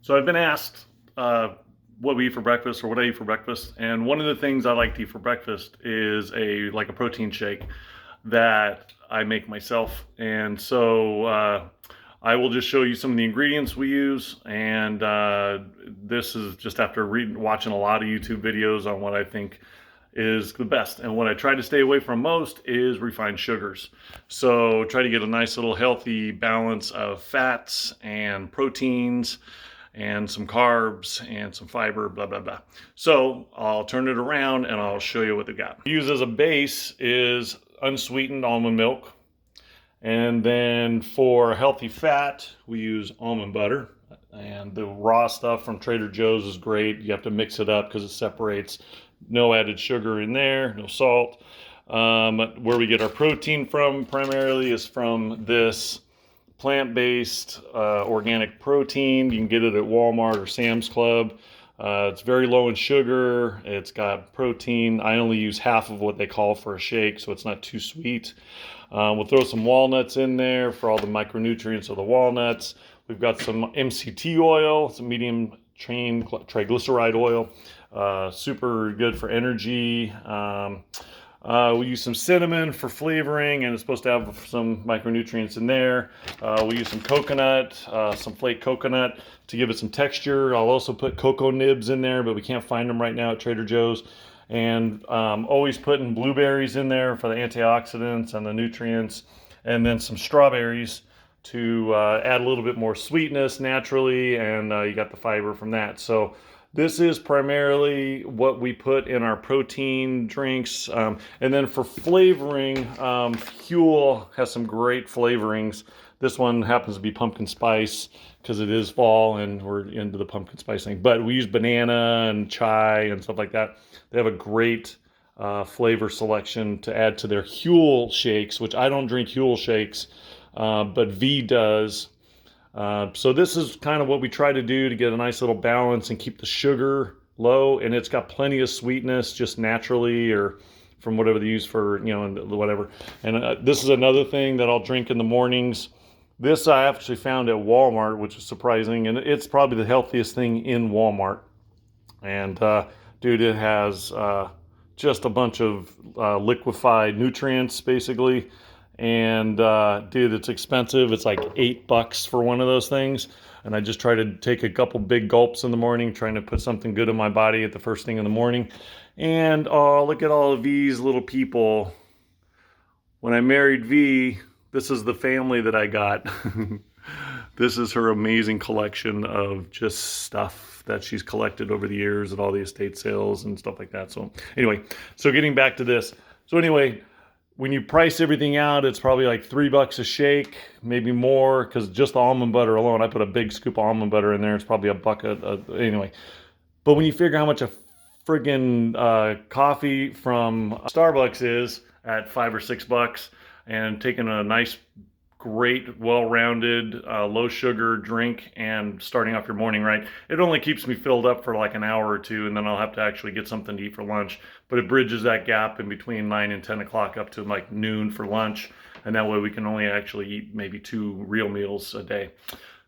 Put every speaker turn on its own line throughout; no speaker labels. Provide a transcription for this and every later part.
So I've been asked what we eat for breakfast or what I eat for breakfast, and one of the things I like to eat for breakfast is a protein shake that I make myself. And so I will just show you some of the ingredients we use, and this is just after watching a lot of YouTube videos on what I think is the best. And what I try to stay away from most is refined sugars. So try to get a nice little healthy balance of fats and proteins and some carbs and some fiber, blah, blah, blah. So I'll turn it around and I'll show you what they got. Use as a base is unsweetened almond milk. And then for healthy fat, we use almond butter. And the raw stuff from Trader Joe's is great. You have to mix it up because it separates. No added sugar in there, no salt. Where we get our protein from primarily is from this plant-based organic protein. You can get it at Walmart or Sam's Club. It's very low in sugar. It's got protein. I only use half of what they call for a shake, so it's not too sweet. We'll throw some walnuts in there for all the micronutrients of the walnuts. We've got some MCT oil, some medium chain triglyceride oil. Super good for energy. We use some cinnamon for flavoring, and it's supposed to have some micronutrients in there. We use some coconut, some flake coconut to give it some texture. I'll also put cocoa nibs in there, but we can't find them right now at Trader Joe's. And always putting blueberries in there for the antioxidants and the nutrients, and then some strawberries to add a little bit more sweetness naturally, and you got the fiber from that. So this is primarily what we put in our protein drinks. And then for flavoring, Huel has some great flavorings. This one happens to be pumpkin spice because it is fall and we're into the pumpkin spice thing. But we use banana and chai and stuff like that. They have a great flavor selection to add to their Huel shakes, which I don't drink Huel shakes, but V does. So this is kind of what we try to do to get a nice little balance and keep the sugar low, and it's got plenty of sweetness just naturally or from whatever they use for, whatever. And this is another thing that I'll drink in the mornings. This I actually found at Walmart, which is surprising, and it's probably the healthiest thing in Walmart. And dude, it has just a bunch of liquefied nutrients basically. And dude, it's expensive. It's like $8 for one of those things. And I just try to take a couple big gulps in the morning, trying to put something good in my body at the first thing in the morning. And oh, look at all of V's little people. When I married V, this is the family that I got. This is her amazing collection of just stuff that she's collected over the years at all the estate sales and stuff like that. So anyway, so getting back to this. So anyway, when you price everything out, it's probably like $3 a shake, maybe more, because just the almond butter alone, I put a big scoop of almond butter in there. It's probably $1 anyway. But when you figure how much a friggin' coffee from Starbucks is at $5 or $6, and taking a nice, great, well-rounded, low sugar drink and starting off your morning right, it only keeps me filled up for like an hour or two, and then I'll have to actually get something to eat for lunch. But it bridges that gap in between 9 and 10 o'clock up to like noon for lunch, and that way we can only actually eat maybe 2 real meals a day.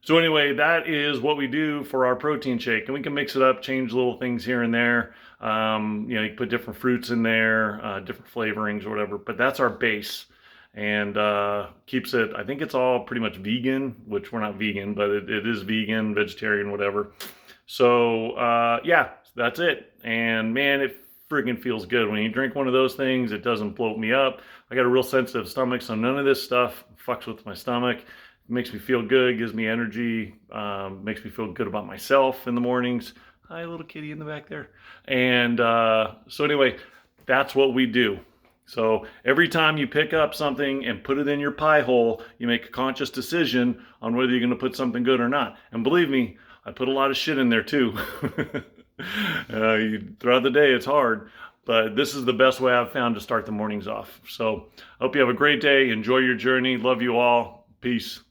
So anyway, that is what we do for our protein shake, and we can mix it up, change little things here and there. You can put different fruits in there, different flavorings or whatever, but that's our base. And keeps it, I think it's all pretty much vegan, which we're not vegan, but it is vegan, vegetarian, whatever. So yeah, that's it. And man, it friggin' feels good. When you drink one of those things, it doesn't bloat me up. I got a real sensitive stomach, so none of this stuff fucks with my stomach. It makes me feel good, gives me energy, makes me feel good about myself in the mornings. Hi, little kitty in the back there. And so anyway, that's what we do. So every time you pick up something and put it in your pie hole, you make a conscious decision on whether you're going to put something good or not. And believe me, I put a lot of shit in there too. Throughout the day, it's hard. But this is the best way I've found to start the mornings off. So I hope you have a great day. Enjoy your journey. Love you all. Peace.